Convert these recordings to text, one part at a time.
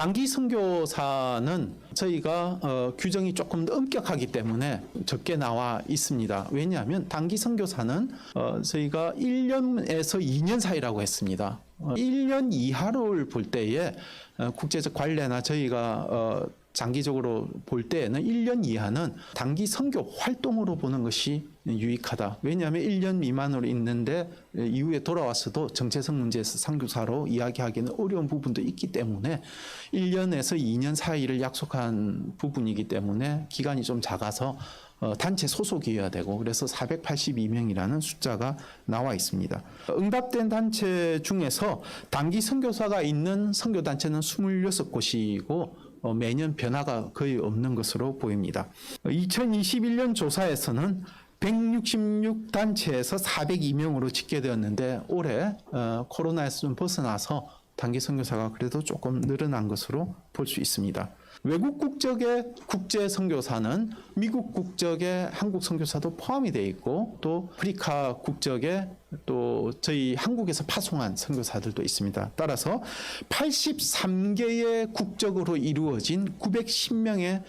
단기 선교사는 저희가 규정이 조금 엄격하기 때문에 적게 나와 있습니다. 왜냐하면 단기 선교사는 저희가 1년에서 2년 사이라고 했습니다. 1년 이하를 볼 때에 국제적 관례나 저희가 장기적으로 볼 때에는 1년 이하는 단기 선교 활동으로 보는 것이 유익하다. 왜냐하면 1년 미만으로 있는데 이후에 돌아왔어도 정체성 문제에서 선교사로 이야기하기는 어려운 부분도 있기 때문에 1년에서 2년 사이를 약속한 부분이기 때문에 기간이 좀 작아서 단체 소속이어야 되고 그래서 482명이라는 숫자가 나와 있습니다. 응답된 단체 중에서 단기 선교사가 있는 선교단체는 26곳이고 매년 변화가 거의 없는 것으로 보입니다. 2021년 조사에서는 166단체에서 402명으로 집계되었는데 올해 코로나에서 좀 벗어나서 단기 선교사가 그래도 조금 늘어난 것으로 볼 수 있습니다. 외국 국적의 국제 선교사는 미국 국적의 한국 선교사도 포함이 되어 있고 또 아프리카 국적의 또 저희 한국에서 파송한 선교사들도 있습니다. 따라서 83개의 국적으로 이루어진 910명의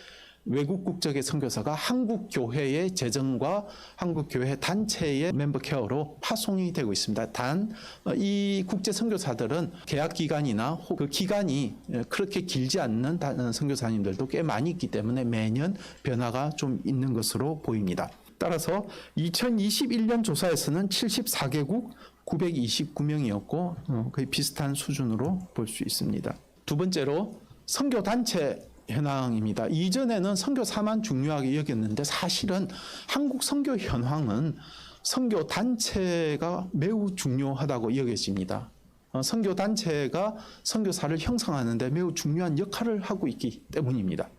외국 국적의 선교사가 한국 교회의 재정과 한국 교회 단체의 멤버 케어로 파송이 되고 있습니다. 단 이 국제 선교사들은 계약 기간이나 그 기간이 그렇게 길지 않는 선교사님들도 꽤 많이 있기 때문에 매년 변화가 좀 있는 것으로 보입니다. 따라서 2021년 조사에서는 74개국 929명이었고 거의 비슷한 수준으로 볼 수 있습니다. 두 번째로 선교 단체 현황입니다. 이전에는 선교사만 중요하게 여겼는데 사실은 한국 선교 현황은 선교 단체가 매우 중요하다고 여겨집니다. 선교 단체가 선교사를 형성하는데 매우 중요한 역할을 하고 있기 때문입니다.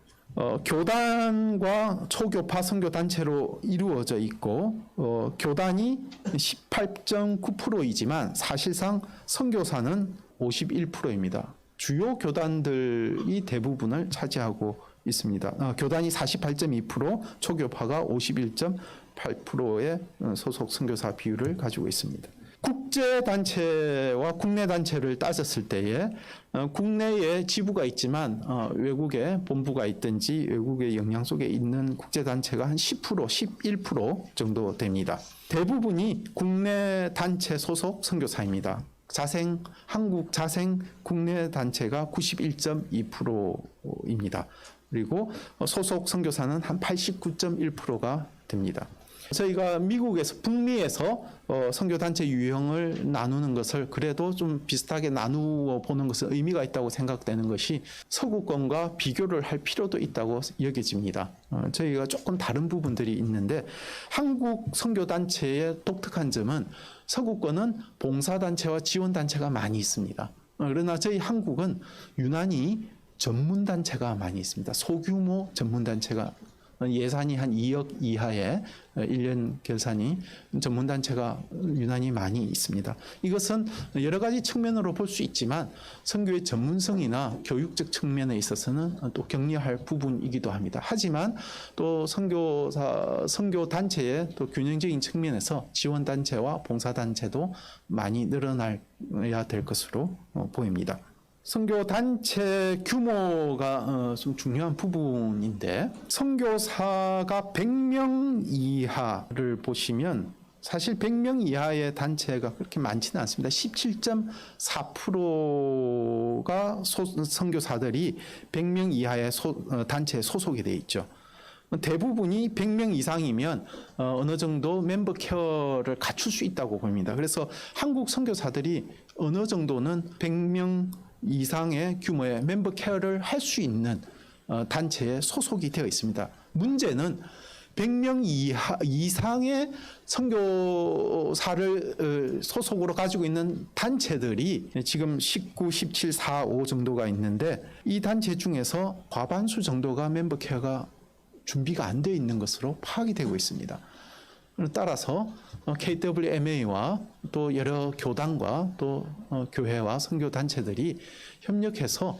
교단과 초교파 선교단체로 이루어져 있고 교단이 18.9%이지만 사실상 선교사는 51%입니다. 주요 교단들이 대부분을 차지하고 있습니다. 교단이 48.2%, 초교파가 51.8%의 소속 선교사 비율을 가지고 있습니다. 국제단체와 국내 단체를 따졌을 때에 국내에 지부가 있지만 외국에 본부가 있든지 외국의 영향 속에 있는 국제단체가 한 10%, 11% 정도 됩니다. 대부분이 국내 단체 소속 선교사입니다. 한국 자생 국내 단체가 91.2%입니다. 그리고 소속 선교사는 한 89.1%가 됩니다. 저희가 미국에서 북미에서 선교단체 유형을 나누는 것을 그래도 좀 비슷하게 나누어 보는 것은 의미가 있다고 생각되는 것이 서구권과 비교를 할 필요도 있다고 여겨집니다. 저희가 조금 다른 부분들이 있는데 한국 선교단체의 독특한 점은 서구권은 봉사단체와 지원단체가 많이 있습니다. 그러나 저희 한국은 유난히 전문단체가 많이 있습니다. 소규모 전문단체가 예산이 한 2억 이하의 1년 결산이 전문단체가 유난히 많이 있습니다. 이것은 여러 가지 측면으로 볼 수 있지만 선교의 전문성이나 교육적 측면에 있어서는 또 격려할 부분이기도 합니다. 하지만 또 선교단체의 또 균형적인 측면에서 지원단체와 봉사단체도 많이 늘어나야 될 것으로 보입니다. 선교단체 규모가 좀 중요한 부분인데 선교사가 100명 이하를 보시면 사실 100명 이하의 단체가 그렇게 많지는 않습니다. 17.4%가 선교사들이 100명 이하의 단체에 소속이 되어 있죠. 대부분이 100명 이상이면 어느 정도 멤버 케어를 갖출 수 있다고 봅니다. 그래서 한국 선교사들이 어느 정도는 100명 이상의 규모의 멤버 케어를 할 수 있는 단체에 소속이 되어 있습니다. 문제는 100명 이상의 선교사를 소속으로 가지고 있는 단체들이 지금 19, 17, 4, 5 정도가 있는데 이 단체 중에서 과반수 정도가 멤버 케어가 준비가 안 되어 있는 것으로 파악이 되고 있습니다. 따라서 KWMA와 또 여러 교단과 또 교회와 선교단체들이 협력해서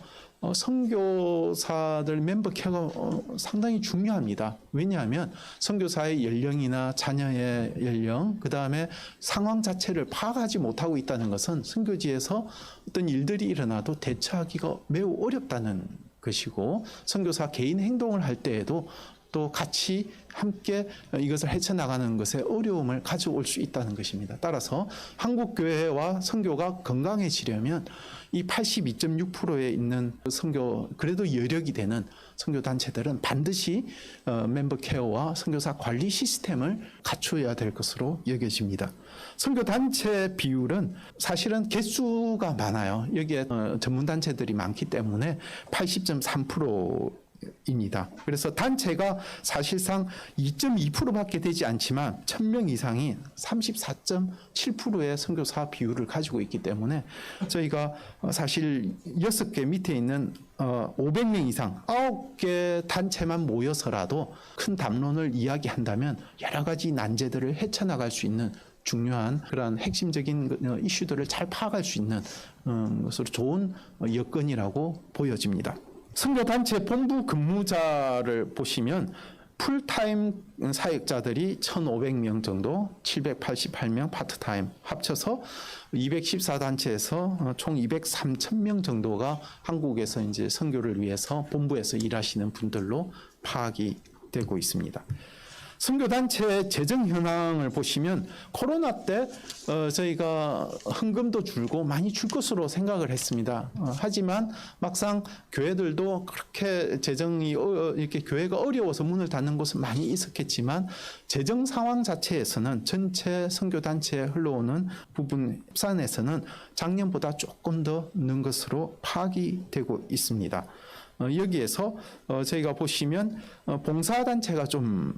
선교사들 멤버 케어가 상당히 중요합니다. 왜냐하면 선교사의 연령이나 자녀의 연령, 그 다음에 상황 자체를 파악하지 못하고 있다는 것은 선교지에서 어떤 일들이 일어나도 대처하기가 매우 어렵다는 것이고, 선교사 개인 행동을 할 때에도 또 같이 함께 이것을 헤쳐나가는 것에 어려움을 가져올 수 있다는 것입니다. 따라서 한국교회와 선교가 건강해지려면 이 82.6%에 있는 선교, 그래도 여력이 되는 선교단체들은 반드시 멤버 케어와 선교사 관리 시스템을 갖춰야 될 것으로 여겨집니다. 선교단체 비율은 사실은 개수가 많아요. 여기에 전문단체들이 많기 때문에 80.3%입니다. 그래서 단체가 사실상 2.2%밖에 되지 않지만 1000명 이상이 34.7%의 선교사 비율을 가지고 있기 때문에 저희가 사실 6개 밑에 있는 500명 이상 9개 단체만 모여서라도 큰 담론을 이야기한다면 여러 가지 난제들을 헤쳐나갈 수 있는 중요한 그러한 핵심적인 이슈들을 잘 파악할 수 있는 것으로 좋은 여건이라고 보여집니다. 선교단체 본부 근무자를 보시면 풀타임 사역자들이 1,500명 정도, 788명 파트타임 합쳐서 214단체에서 총 203,000명 정도가 한국에서 이제 선교를 위해서 본부에서 일하시는 분들로 파악이 되고 있습니다. 선교단체 재정 현황을 보시면 코로나 때 저희가 헌금도 줄고 많이 줄 것으로 생각을 했습니다. 하지만 막상 교회들도 그렇게 재정이 이렇게 교회가 어려워서 문을 닫는 곳은 많이 있었겠지만 재정 상황 자체에서는 전체 선교단체에 흘러오는 부분 합산에서는 작년보다 조금 더 는 것으로 파악이 되고 있습니다. 여기에서 저희가 보시면 봉사단체가 좀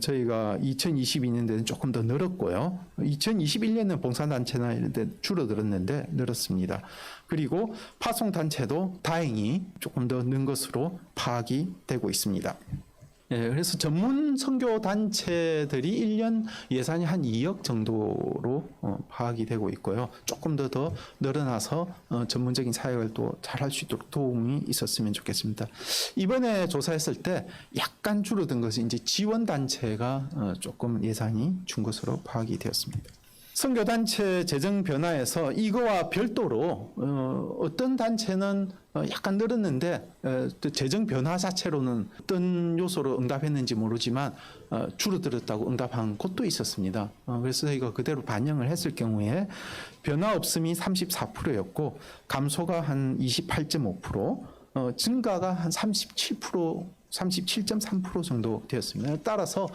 저희가 2022년도에는 조금 더 늘었고요. 2021년에는 봉사단체나 이런 데 줄어들었는데 늘었습니다. 그리고 파송단체도 다행히 조금 더 는 것으로 파악이 되고 있습니다. 예, 그래서 전문 선교 단체들이 1년 예산이 한 2억 정도로 파악이 되고 있고요. 조금 더 늘어나서 전문적인 사역을 또 잘할 수 있도록 도움이 있었으면 좋겠습니다. 이번에 조사했을 때 약간 줄어든 것이 이제 지원 단체가 조금 예산이 준 것으로 파악이 되었습니다. 선교단체 재정 변화에서 이거와 별도로 어떤 단체는 약간 늘었는데 재정 변화 자체로는 어떤 요소로 응답했는지 모르지만 줄어들었다고 응답한 곳도 있었습니다. 그래서 저희가 그대로 반영을 했을 경우에 변화 없음이 34%였고 감소가 한 28.5%, 증가가 한 37%, 37.3% 정도 되었습니다. 따라서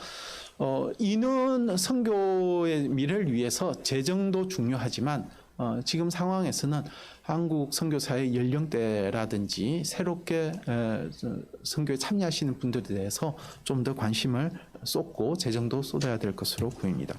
이는 선교의 미래를 위해서 재정도 중요하지만 지금 상황에서는 한국 선교사의 연령대라든지 새롭게 선교에 참여하시는 분들에 대해서 좀 더 관심을 쏟고 재정도 쏟아야 될 것으로 보입니다.